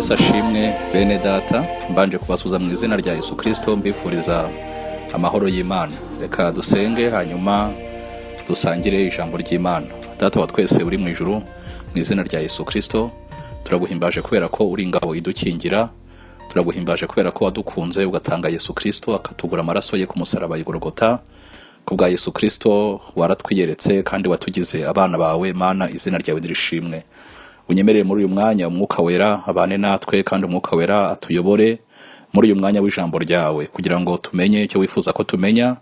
Yesu ashimwe bene data, mbanje kubasuza mu izina rya Yesu Kristo, mbifuriza amahoro y'Imana. Reka dusenge hanyuma dusangire ijambo ry'Imana. Data wa twese uri mu ijuru, mu izina rya Yesu Kristo turaguhimbaje kubera ko uri ingabo idukingira, turaguhimbaje kubera ko wadukunze ugatanga Yesu Kristo akatugura amaraso ye ku musaraba y'Igorogota. Kubwa Yesu Kristo waratwiyeretse kandi watugize abana bawe. Mana, izina ryawe nirishimwe. Unyemerere muri uyu mwanya umwuka wera abane natwe, kandi umwuka wera atuyobore muri uyu mwanya w'ijambo ryawe, kugira ngo tumenye icyo wifuza ko tumenya,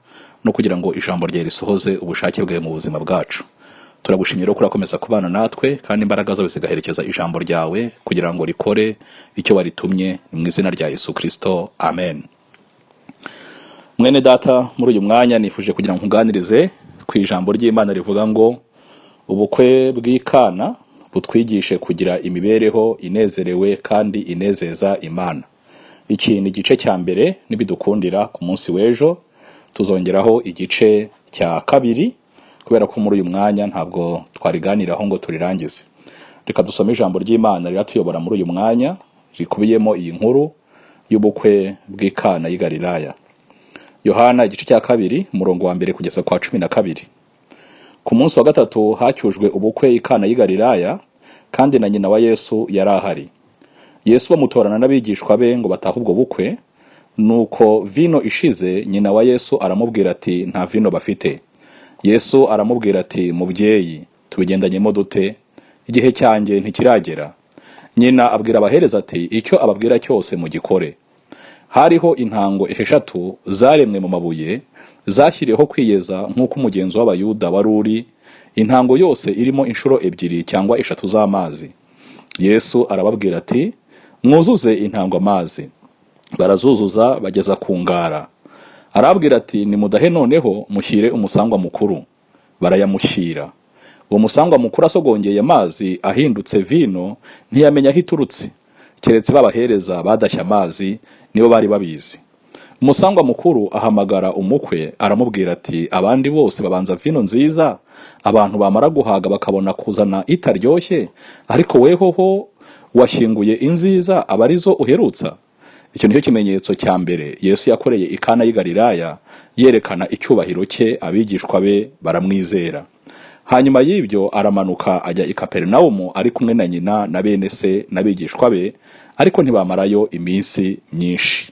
no kugira ngo ijambo ryawe risohoze ubushake bwawe mu buzima bwacu. Turagushimira ko urakomeza kubana natwe, kandi imbaraga zawe zigaherekeza ijambo ryawe kugira ngo rikore icyo waritumye, mu izina rya Yesu Kristo, amen. Mwene data, muri uyu mwanya nifuje kugira ngo nkuganirize ku ijambo ry'Imana rivuga ngo ubukwe bw'Ikana butwigishe kugira imibereho inezerewe kandi inezeza Imana. Iki ni igice cya mbere, nibidukundira ku munsi w'ejo tuzongeraho igice cya kabiri, kubera ko muri uyu mwanya ntabwo twariganiraho ngo turirangize. Reka dusome ijambo ry'Imana riratuyobora muri uyu mwanya, rikubiyemo iyi nkuru y'ubukwe bw'Ikana y'i Galilaya. Yohana igice cya kabiri umurongo wa mbere kugeza kwa 12. Ku munsi wa gatatu hacyujwe ubukwe Ikana y'i Galilaya, kandi na nyina wa Yesu yari ahari. Yesu bamutorana n'abigishwa be ngo batahe ubwo bukwe. Nuko vino ishize, nyina wa Yesu aramubwira ati nta vino bafite. Yesu aramubwira ati mubyeyi, tubigendanyemo dute? Igihe cyanjye ntikiragera. Nyina abwira abahereza ati icyo ababwira cyose mugikore. Hariho intango 6 zaremwe mu mabuye, zashyiriyeho kwiyeza nk'uko umugenzo w'Abayuda wari uri, intango yose irimo inshuro 2 cyangwa 3 z'amazi. Yesu arababwira ati mwuzuze intango amazi. Barazuzuza bageza ku ngara. Arababwira ati nimudahe noneho mushyire umusangwa mukuru. Barayamushyira. Uwo musangwa mukuru asogongeye amazi ahindutse vino, ntiyamenya aho iturutse, keretse babahereza badashya amazi nibo bari babizi. Umusangwa mukuru ahamagara umukwe, aramubwira ati abandi bose babanza vino nziza, abantu bamara guhaga bakabona kuzana itaryoshye, ariko wehoho washyinguye inziza abarizo uherutsa. Icyo nicyo kimenyetso cya mbere Yesu yakoreye Ikana y'i Galilaya, yerekana icyubahiro cye. Abigishwa be baramwizera. Hanyuma y'ibyo aramanuka ajya i Kaperinaumu ari kumwe na nyina na bene se n'abigishwa be, ariko ntibamarayo iminsi myinshi.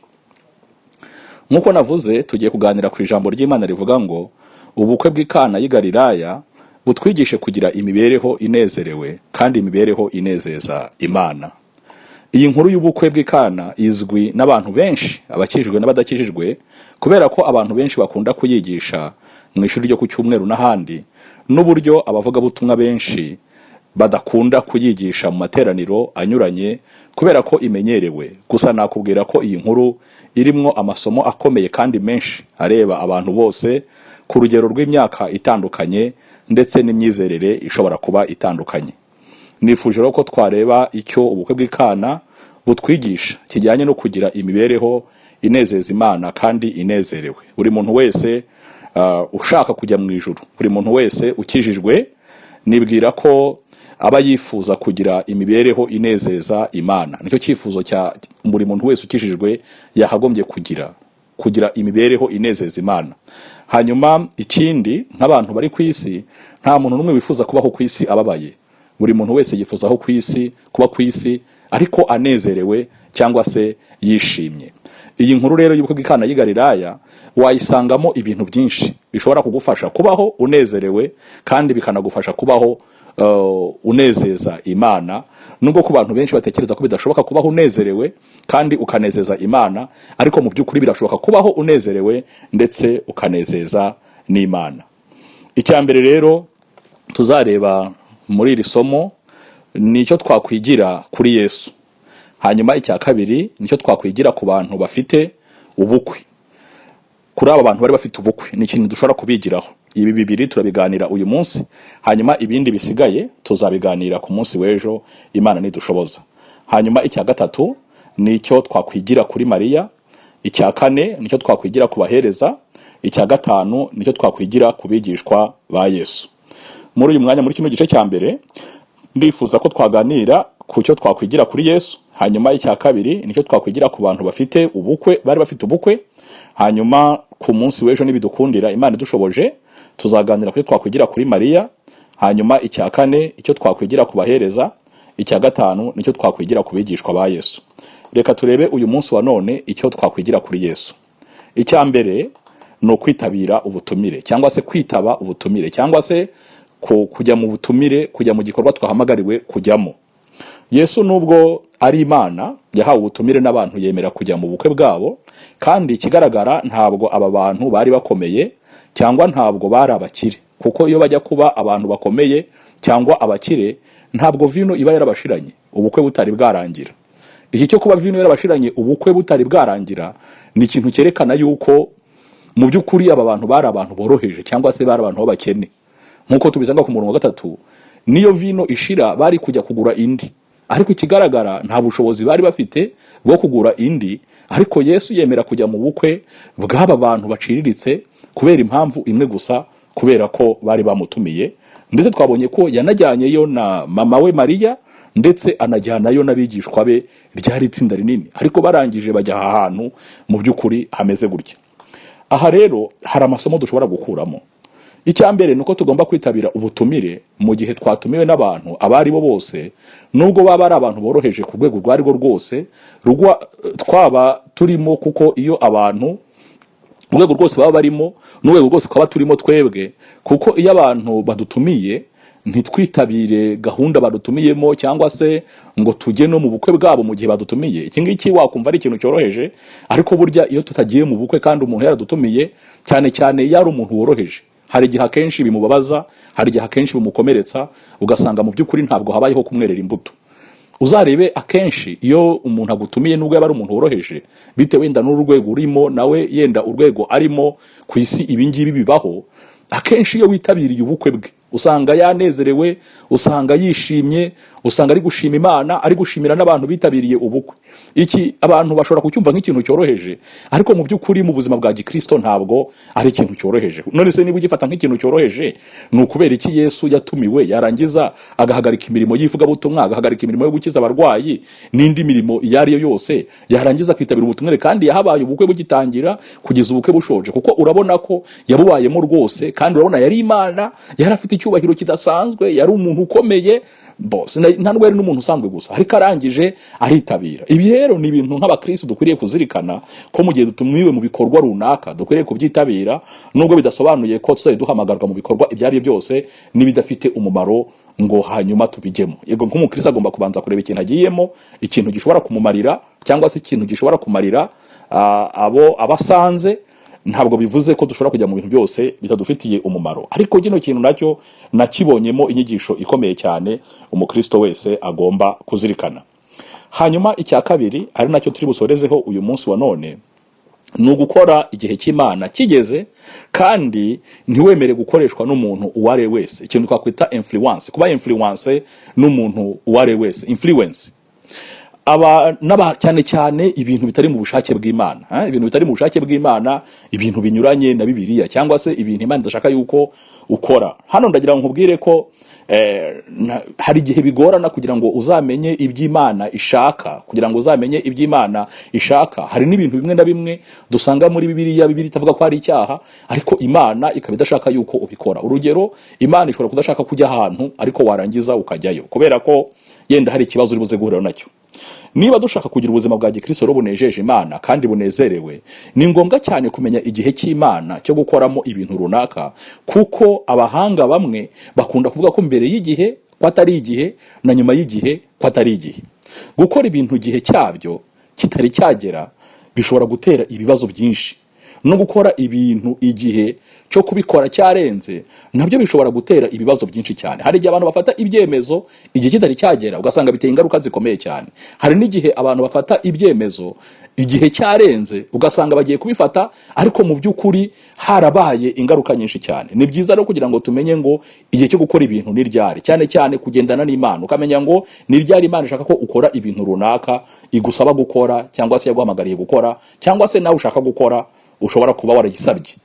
Nk'uko navuze, tugiye kuganira ku ijambo ry'Imana rivuga ngo ubukwe bw'Ikana y'i Galilaya butwigishe kugira imibereho inezerewe kandi imibereho inezeza Imana. Iyi nkuru y'ubukwe bw'Ikana izwi n'abantu benshi, abakijijwe n'abadakijijwe, kubera ko abantu benshi bakunda kuyigisha mu ishuri ryo ku cyumweru n'ahandi, n'uburyo abavugabutumwa benshi badakunda kuyigisha mu materaniro anyuranye kubera ko imenyerewe. Gusa nakubwira ko iyi nkuru irimwo amasomo akomeye kandi menshi areba abantu bose ku rugero rw'imyaka itandukanye ndetse n'imyizerere ishobora kuba itandukanye. Nifuje rero ko twareba icyo ubukwe bw'Ikana butwigisha kijyanye no kugira imibereho inezeza Imana kandi inezerewe. Buri muntu wese ushaka kujya mu ijuru, buri muntu wese ukijijwe, nibwira ko aba yifuza kugira imibereho inezeza Imana. Nicyo cyifuzo cya buri muntu wese ukijijwe yahagombye kugira imibereho inezeza Imana. Hanyuma ikindi, nk'abantu bari ku isi, nta muntu n'umwe wifuza kubaho ku isi ababaye. Buri muntu wese yifuza aho kuba ku isi ariko anezerewe cyangwa se yishimye. Iyi nkuru rero y'ubukwe bw'Ikana y'i Galilaya wayisangamo ibintu byinshi bishobora kugufasha kubaho unezerewe, kandi bikanagufasha kubaho unezeza Imana. Nubwo ku bantu benshi batekereza ko bidashoboka kubaho unezerewe kandi ukanezeza Imana, ariko mu by'ukuri birashoboka kubaho unezerewe ndetse ukanezeza n'Imana. Icya mbere rero tuzareba muri iri somo nicyo twakwigira kuri Yesu. Hanyuma icya kabiri nicyo twakwigira ku bantu bafite ubukwe. Kuri aba bantu bari bafite ubukwe ni ikintu dushobora kubigiraho. Ibi bibiri turabiganira uyu munsi, hanyuma ibindi bisigaye tuzabiganira ku munsi w'ejo Imana nidushoboza. Hanyuma icya gatatu nicyo twakwigira kuri Mariya. Icya kane nicyo twakwigira ku bahereza. Icya gatanu nicyo twakwigira ku bigishwa ba Yesu. Muri uyu mwanya, muri kino gice cya mbere, ndifuza ko twaganira ku cyo twakwigira kuri Yesu, hanyuma icya kabiri nicyo twakwigira ku bantu bafite ubukwe, bari bafite ubukwe, hanyuma ku munsi w'ejo nibidukundira Imana idushoboje tuzaganira kuri twakwigira kuri Mariya, hanyuma icya kane icyo twakwigira ku bahereza, icya gatanu nicyo twakwigira ku bigishwa ba Yesu. Reka turebe uyu munsi wa none icyo twakwigira kuri Yesu. Icya mbere no kwitabira ubutumire cyangwa se kwitaba ubutumire cyangwa se kujya mu butumire, kujya mu gikorwa twahamagariwe kujyamo. Yesu nubwo ari Imana yahawe ubutumire n'abantu yemera kujya mu bukwe bwabo, kandi ikigaragara ntabwo aba bantu bari bakomeye cyangwa ntabwo bari abakire, kuko iyo bajya kuba abantu bakomeye cyangwa abakire ntabwo vino iba yarabashiranye ubukwe butari bwarangira. Iki cyo kuba vino yarabashiranye ubukwe butari bwarangira ni ikintu cyerekana yuko mu by'ukuri aba bantu bari abantu boroheje cyangwa se bari abantu b'abakene. Nkuko tubisanga ku murongo wa 3, niyo vino ishira bari kujya kugura indi, ariko ikigaragara nta bushobozi bari bafite bwo kugura indi, ariko Yesu yemera kujya mu bukwe bw'aba bantu baciriritse kubera impamvu imwe gusa, kubera ko bari bamutumiye. Ndetse twabonye ko yanajyanyeyo na mama we Mariya, ndetse anajyanayo n'abigishwa be, ryari itsinda rinini, ariko barangije bajya ahantu mu by'ukuri hameze gutya. Aha rero hari amasomo dushobora gukuramo. Icya mbere nuko tugomba kwitabira ubutumire mu gihe twatumiwe n'abantu abari bo bose, nubwo baba ari abantu boroheje ku rwego rwari rwo rwose twaba turimo, kuko iyo abantu urwego rwose baba barimo n'urwego rwose twaba turimo twebwe, kuko iyo abantu badutumiye ntitwitabire gahunda badutumiyemo cyangwa se ngo tujye no mu bukwe bwabo mu gihe badutumiye. Iki ngiki wakumva ari ikintu cyoroheje, ariko burya iyo tutagiye mu bukwe kandi umuntu yaradutumiye, cyane cyane yari umuntu woroheje, hari igihe akenshi bimubabaza, hari igihe akenshi bimukomeretsa, ugasanga mu by'ukuri ntabwo habayeho kumwerera imbuto. Uzarebe akenshi iyo umuntu agutumiye nubwo yaba ari umuntu woroheje, bitewe wenda n'urwego urimo nawe, yenda urwego arimo ku isi ibingibi bibaho, akenshi iyo witabiriye ubukwe bwe usanga yanezerewe, usanga yishimye, usanga ari gushima Imana, ari gushimira n'abantu bitabiriye ubukwe. Iki abantu bashobora kucyumva nk'ikintu cyoroheje, ariko mu by'ukuri mu buzima bwa Gikristo ntabwo ari ikintu cyoroheje. None se niba ugifata nk'ikintu cyoroheje, ni ukubera iki Yesu yatumiwe yarangiza agahagarika imirimo y'ivugabutumwa, agahagarika imirimo yo gukiza abarwayi n'indi mirimo iyo ari yo yose, yarangiza akitabira ubutumire, kandi yahabaye ubukwe bugitangira kugeza ubukwe bushoje, kuko urabona ko yabubayemo rwose, kandi urabona yari Imana, yari afite icyubahiro kidasanzwe, yari umuntu ukomeye bose, ntabwo yari n'umuntu usanzwe gusa, ariko arangije aritabira. Ibi rero ni ibintu nk'abakristo dukwiriye kuzirikana, ko mu gihe dutumiwe mu bikorwa runaka dukwiriye kubyitabira, nubwo bidasobanuye ko tuzajya duhamagarwa mu bikorwa ibyo ari byo byose n'ibidafite umumaro ngo hanyuma tubijyemo. Yego, nk'umukristo agomba kubanza kureba ikintu agiyemo, ikintu gishobora kumumarira cyangwa se ikintu gishobora kumarira abo abasanze. Ntabwo bivuze ko dushobora kujya mu bintu byose bitadufitiye umumaro, ariko kino kintu nacyo nakibonyemo inyigisho ikomeye cyane umukristo wese agomba kuzirikana. Hanyuma icya kabiri ari nacyo turi busorezeho uyu munsi wa none, ni ugukora igihe cy'Imana kigeze, kandi ntiwemere gukoreshwa n'umuntu uware wese, ikintu twakwita influence, kuba influence n'umuntu uware wese, influence cyane cyane ibintu bitari mu bushake bw'Imana, ibintu bitari mu bushake bw'Imana, ibintu binyuranye na Bibiliya, cyangwa se ibintu Imana idashaka yuko ukora. Hano ndagira ngo nkubwire ko hari igihe bigorana kugira ngo uzamenye iby'Imana ishaka, kugira ngo uzamenye iby'Imana ishaka. Hari n'ibintu bimwe na bimwe dusanga muri Bibiliya itavuga ko ari icyaha, ariko Imana ikaba idashaka yuko ubikora. Urugero, Imana ishobora kudashaka kujya ahantu ariko warangiza ukajyayo kubera ko yenda hari ikibazo uri buze guhura nacyo. Niba dushaka kugira ubuzima bwa Gikristo bunejeje Imana kandi bunezerewe, ni ngombwa cyane kumenya igihe cy'Imana cyo gukoramo ibintu runaka, kuko abahanga bamwe bakunda kuvuga ko mbere y'igihe ko atari igihe, na nyuma y'igihe ko atari igihe. Gukora ibintu igihe cyabyo kitari cyagera bishobora gutera ibibazo byinshi, no gukora ibintu igihe cyo kubikora cyarenze nabyo bishobora gutera ibibazo byinshi cyane. Hari igihe abantu bafata ibyemezo igihe kitari cyagera, ugasanga biteye ingaruka zikomeye cyane. Hari n'igihe abantu bafata ibyemezo igihe cyarenze, ugasanga bagiye kubifata ariko mu by'ukuri harabaye ingaruka nyinshi cyane. Ni byiza rero kugira ngo tumenye ngo igihe cyo gukora ibintu ni ryari, cyane cyane kugendana n'Imana, ukamenya ngo ni ryari Imana ishaka ko ukora ibintu runaka igusaba gukora, cyangwa se yaguhamagariye gukora, cyangwa se nawe ushaka gukora ushobora kuba waragisabye.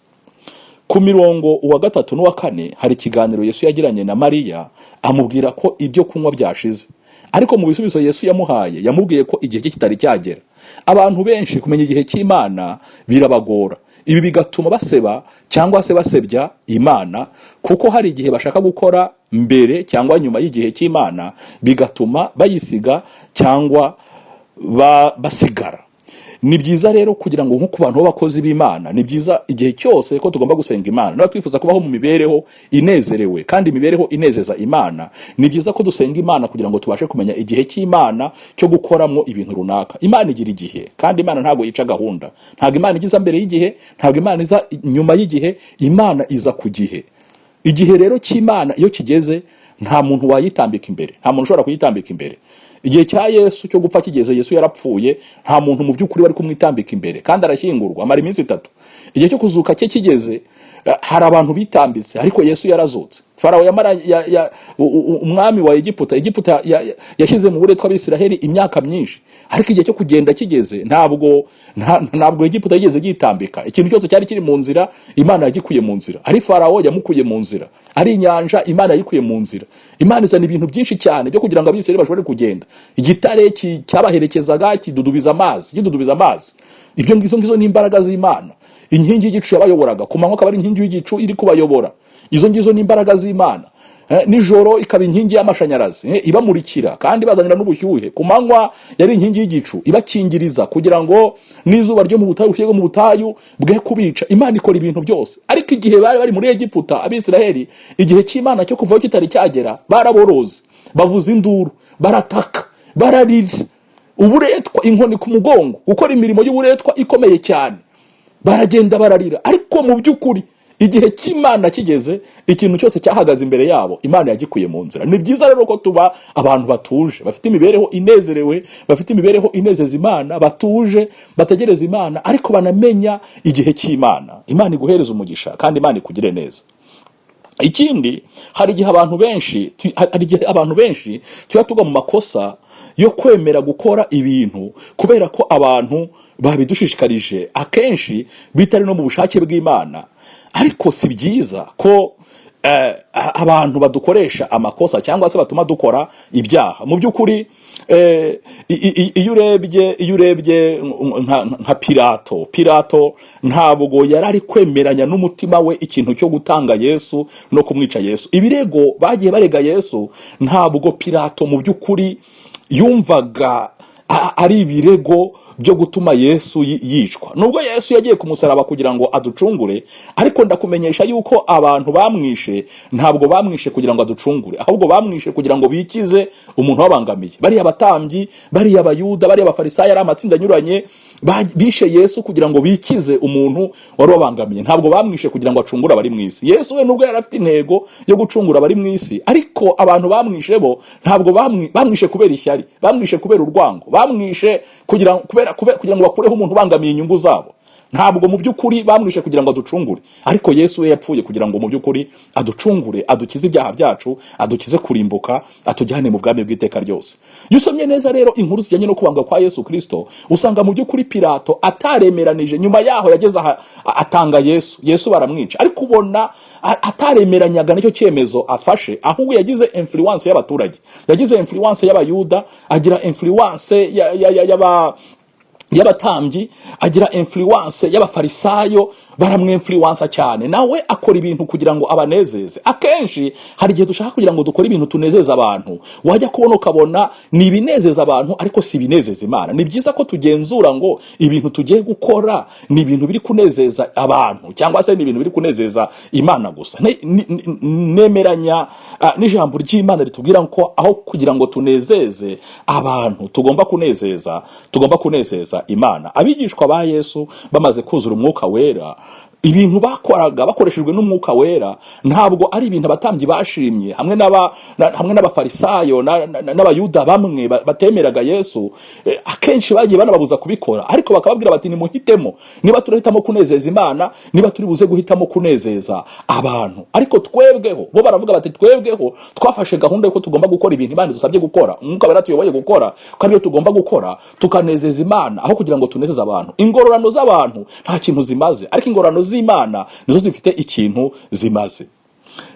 ku mirongo uwa gatatu n'uwa kane hari ikiganiro Yesu yagiranye na Mariya, amubwira ko ibyo kunywa byashize, ariko mu bisubizo Yesu yamuhaye yamubwiye ko igihe cye kitari cyagera. Abantu benshi kumenya igihe cy'Imana birabagora, ibi bigatuma baseba cyangwa se basebya Imana, kuko hari igihe bashaka gukora mbere cyangwa nyuma y'igihe cy'Imana, bigatuma bayisiga cyangwa basigara. Ni byiza rero kugira ngo nko ku bantu b'abakozi b'Imana, ni byiza igihe cyose ko tugomba gusenga Imana. Niba twifuza kubaho mu mibereho inezerewe kandi imibereho inezeza Imana, ni byiza ko dusenga Imana kugira ngo tubashe kumenya igihe cy'Imana cyo gukoramo ibintu runaka. Imana igira igihe, kandi Imana ntabwo yica gahunda. Ntabwo Imana igiza mbere y'igihe, ntabwo Imana iza nyuma y'igihe, Imana iza ku gihe. Igihe rero cy'Imana iyo kigeze, nta muntu wayitambika imbere, nta muntu ushobora kuyitambika imbere. Igihe cya Yesu cyo gupfa kigeze, Yesu yarapfuye, nta muntu mu by'ukuri bari kumwitambika imbere, kandi arashyingurwa amara iminsi 3. Igihe cyo kuzuka cye kigeze, hari abantu bitambitse, ariko Yesu yarazutse. Farawo umwami wa Egiputa yashyize mu buretwa Abisiraheli imyaka myinshi, ariko igihe cyo kugenda kigeze, ntabwo Egiputa yigeze gitambika. Ikintu cyose cyari kiri mu nzira, Imana yagikuye mu nzira. Ari Farawo yamukuye mu nzira, ari inyanja Imana yikuye mu nzira. Imana izana ibintu byinshi cyane byo kugira ngo Abisiraheli bashobore kugenda. Igitare cyabaherekezaga kidudubiza amazi. Ibyo ngizo ni imbaraga z'Imana. Inkingi y'igicu yabayoboraga, ku manywa akaba ari inkingi y'igicu iri kubayobora. Izo ngizo ni imbaraga z'Imana. Nijoro ikaba inkingi y'amashanyarazi ibamurikira kandi bazanira n'ubushyuhe. Ku manywa yari inkingi y'igicu ibakingiriza kugira ngo n'izuba ryo mu butayu cyangwa mu butayu bwe kubica. Imana ikora ibintu byose. Ariko igihe bari muri Egiputa, Abisiraheli, igihe cy'Imana cyo kuvaho kitari cyagera, baraboroze, bavuza induru, barataka, bararira, uburetwa, inkoni ku mugongo, gukora imirimo y'uburetwa ikomeye cyane. Baragenda bararira, ariko mu by'ukuri igihe cy'Imana kigeze, ikintu cyose cyahagaze imbere yabo, Imana yagikuye mu nzira. Ni byiza rero ko tuba abantu batuje, bafite imibereho inezerewe, bafite imibereho inezeza Imana, batuje, bategereza Imana, ariko banamenya igihe cy'Imana. Imana iguhereza umugisha kandi Imana ikugire neza. Ikindi, hari igihe abantu benshi tuba tugwa mu makosa yo kwemera gukora ibintu kubera ko abantu babidushishikarije, akenshi bitari no mu bushake bw'Imana. Ariko si byiza ko abantu badukoresha amakosa cyangwa se batuma dukora ibyaha. Mu by'ukuri iyo urebye nka Pilato ntabwo yarari kwemeranya n'umutima we ikintu cyo gutanga Yesu no kumwica Yesu. Ibirego bagiye barega Yesu, ntabwo Pilato mu by'ukuri yumvaga ari ibirego byo gutuma Yesu yicwa. Nubwo Yesu yagiye ku musaraba kugira ngo aducungure, ariko ndakumenyesha yuko abantu bamwishe ntabwo bamwishe kugira ngo aducungure, ahubwo bamwishe kugira ngo bikize umuntu wabangamiye. Bari abatambyi, bari abayuda, bari abafarisayo, ari amatsinda anyuranye, bishe Yesu kugira ngo bikize umuntu wari wabangamiye. Ntabwo bamwishe kugira ngo acungure abari mu isi. Yesu we nubwo yari afite intego yo gucungura abari mu isi, ariko abantu bamwishe bo ntabwo bamwishe kubera ishyari, bamwishe kubera urwango, bamwishe kugira ngo bakureho umuntu bangamiye inyungu zabo. Ntabwo mu by'ukuri bamwishe kugira ngo aducungure, ariko Yesu we yapfuye kugira ngo mu by'ukuri aducungure, adukize ibyaha byacu, adukize kurimbuka, atujyane mu bwami bw'iteka ryose. Iyo usomye neza rero inkuru zijyanye no kubambwa kwa Yesu Kristo, usanga mu by'ukuri Pilato ataremeranije. Nyuma yaho yageze atanga Yesu baramwica, ariko ubona ataremeranyaga n'icyo cyemezo afashe, ahubwo yagize influence y'abaturage, yagize influence y'abayuda, agira influence y'abatambyi, agira influence y'abafarisayo, baramwinfluence cyane. Nawe akora ibintu kugira ngo abanezeze. Akenshi hari igihe dushaka kugira ngo dukore ibintu tunezeza abantu, wajya kubona ukabona ni ibinezeza abantu ariko si ibinezeza Imana. Ni byiza ko tugenzura ngo ibintu tugiye gukora ni ibintu biri kunezeza abantu cyangwa se ni ibintu biri kunezeza Imana gusa. Nemeranya n'ijambo ry'Imana ritubwira ko aho kugira ngo tunezeze abantu tugomba kunezeza Imana. Abigishwa ba Yesu bamaze kuzura umwuka wera, ibintu bakoraga bakoreshejwe n'umwuka wera ntabwo ari ibintu abatambyi bashimye, hamwe n'abafarisayo n'abayuda bamwe batemeraga Yesu. Akenshi bagiye banababuza kubikora, ariko bakababwira bati nimuhitemo, niba turahitamo kunezeza Imana, niba turi buze guhitamo kunezeza abantu. Ariko bo baravuga bati twebweho twafashe gahunda yuko tugomba gukora ibintu Imana dusabye gukora, umwuka wera tuyoboye gukora, kandi iyo tugomba gukora tukanezeza Imana aho kugira ngo tunezeze abantu. Ingororano z'abantu nta kintu zimaze, ariko ingororano z'Imana nizo zifite ikintu zimaze.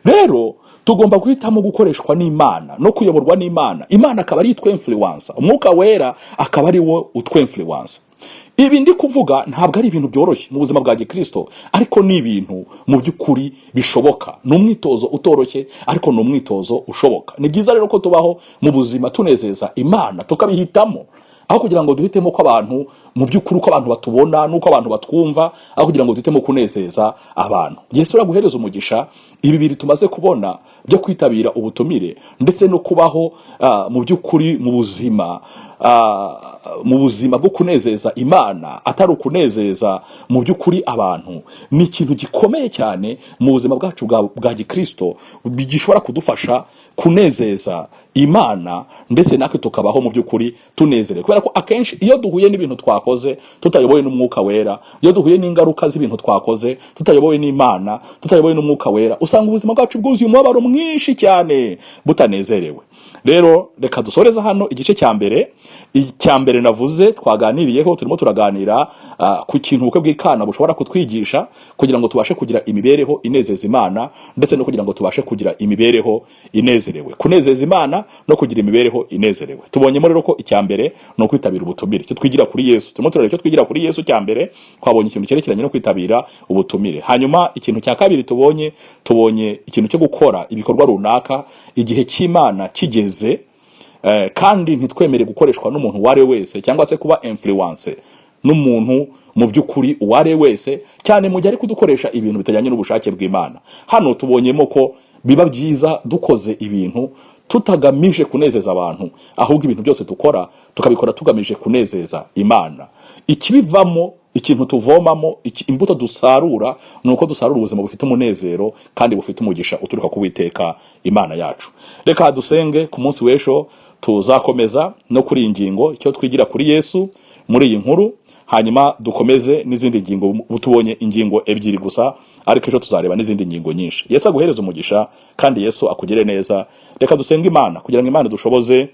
Rero tugomba guhitamo gukoreshwa n'Imana no kuyoborwa n'Imana. Imana akaba ari itwe influencer, umwuka wera akaba ari wo utwe influencer. Ibi ndi kuvuga ntabwo ari ibintu byoroshye mu buzima bwa Gikristo, ariko ni ibintu mu by'ukuri bishoboka. Ni umwitozo utoroshye, ariko ni umwitozo ushoboka. Ni byiza rero ko tubaho mu buzima tunezeza Imana, tukabihitamo, aho kugira ngo duhitemo ko abantu mu by'ukuri uko abantu batubona nuko abantu batwumva, aho kugira ngo duhitemo kunezeza abantu. Yesu araguhereza umugisha ibi biri tumaze kubona byo kwitabira ubutumire ndetse no kubaho mu by'ukuri mu buzima bwo kunezeza Imana atari ukunezeza mu by'ukuri abantu. Ni ikintu gikomeye cyane mu buzima bwacu bwa Gikristo, bigishobora kudufasha kunezeza Imana ndetse natwe tukabaho mu by'ukuri tunezerewe. Kubera ko akenshi iyo duhuye n'ibintu twakoze tutayobowe n'umwuka wera, iyo duhuye n'ingaruka z'ibintu twakoze tutayobowe n'Imana, tutayobowe n'umwuka wera, usanga ubuzima bwacu bwuzuye umubabaro mwinshi cyane, butanezerewe. Rero reka dusoreza hano igice cya mbere navuze twaganiriyeho. Turimo turaganira ku kintu ubukwe bw'Ikana bushobora kutwigisha kugira ngo tubashe kugira imibereho inezeza Imana, ndetse no kugira ngo tubashe kugira imibereho inezerewe. Kunezeza Imana no kugira imibereho inezerewe. Tubonyemo rero ko icya mbere no kwitabira ubutumire, cyo twigira kuri Yesu. Turimo turareba cyo twigira kuri Yesu cya mbere, twabonye ikintu cyerekeranye no kwitabira ubutumire. Hanyuma ikintu cya kabiri tubonye ikintu cyo gukora ibikorwa runaka igihe cy'Imana kigeze, kandi ntitwemere gukoreshwa n'umuntu ware wese, cyangwa se kuba influence n'umuntu mu by'ukuri uware wese, cyane mu gihe ari kudukoresha ibintu bitajyanye n'ubushake bw'Imana. Hano tubonyemo ko biba byiza dukoze ibintu tutagamije kunezeza abantu, ahubwo ibintu byose dukora tukabikora tugamije kunezeza Imana. Ikibivamo, ikintu tuvomamo, imbuto dusarura, nuko dusarura ubuzima bufite umunezero kandi bufite umugisha uturuka ku Uwiteka Imana yacu. Reka dusenge. Ku munsi w'ejo tuzakomeza no kuri ingingo icyo twigira kuri Yesu muri iyi nkuru, hanyuma dukomeze n'izindi ngingo. Tubonye ingingo ebyiri gusa, ariko ejo tuzareba n'izindi ngingo nyinshi. Yesu aguhereza umugisha kandi Yesu akugire neza. Reka dusenge Imana kugira ngo Imana dushoboze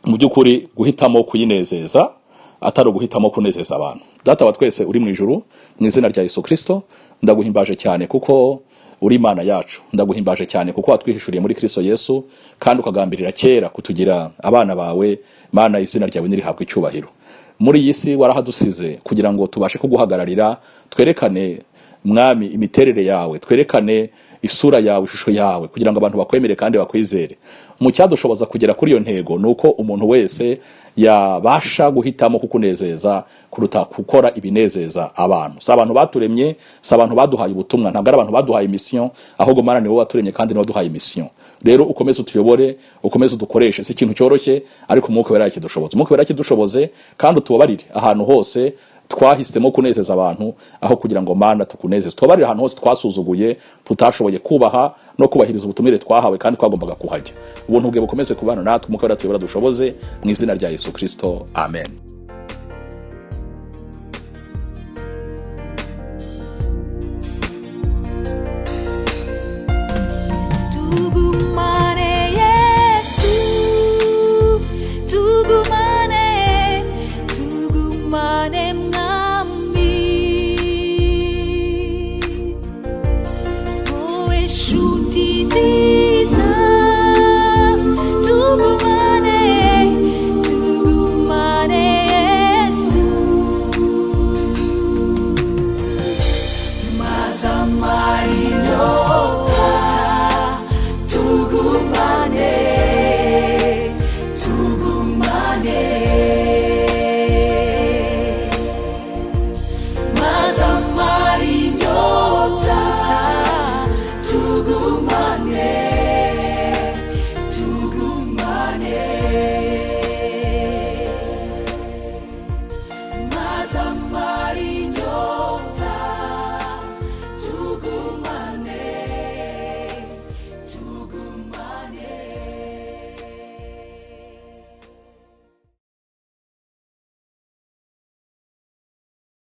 mu by'ukuri guhitamo kuyinezeza atari uguhitamo kunezeza abantu. Data wa twese uri mu ijuru, mu izina rya Yesu Kristo, ndaguhimbaje cyane kuko uri Imana yacu. Ndaguhimbaje cyane kuko watwihishuriye muri Kristo Yesu, kandi ukagambirira kera kutugira abana bawe. Mana, izina ryawe nirihabwe icyubahiro. Muri iyi si warahadusize kugira ngo tubashe kuguhagararira, twerekane Mwami imiterere yawe, twerekane isura yawe, ishusho yawe, kugira ngo abantu bakwemere kandi bakwizere. Mu cyadushoboza kugera kuri iyo ntego nuko umuntu wese yabasha guhitamo kukunezeza kuruta gukora ibinezeza abantu. Si abantu baturemye, si abantu baduhaye ubutumwa, ntabwo ari abantu baduhaye mission, ahubwo Mana ni wowe waturemye kandi ni wowe waduhaye mission. Rero ukomeze utuyobore, ukomeze udukoreshe. Si ikintu cyoroshye, ariko umwuka wera yakidushoboza. Umwuka wera yakidushoboze, kandi utubabarire ahantu hose twahisemo kunezeza abantu aho kugira ngo Mana tukunezeze. Tubabarire ahantu hose twasuzuguye, tutashoboye kubaha no kubahiriza ubutumire twahawe kandi twagombaga kuhajya. Ubuntu bwe bukomeze kubana natwe, umwuka wera tuyobora dushoboze, mu izina rya Yesu Kristo, amen. Tuguma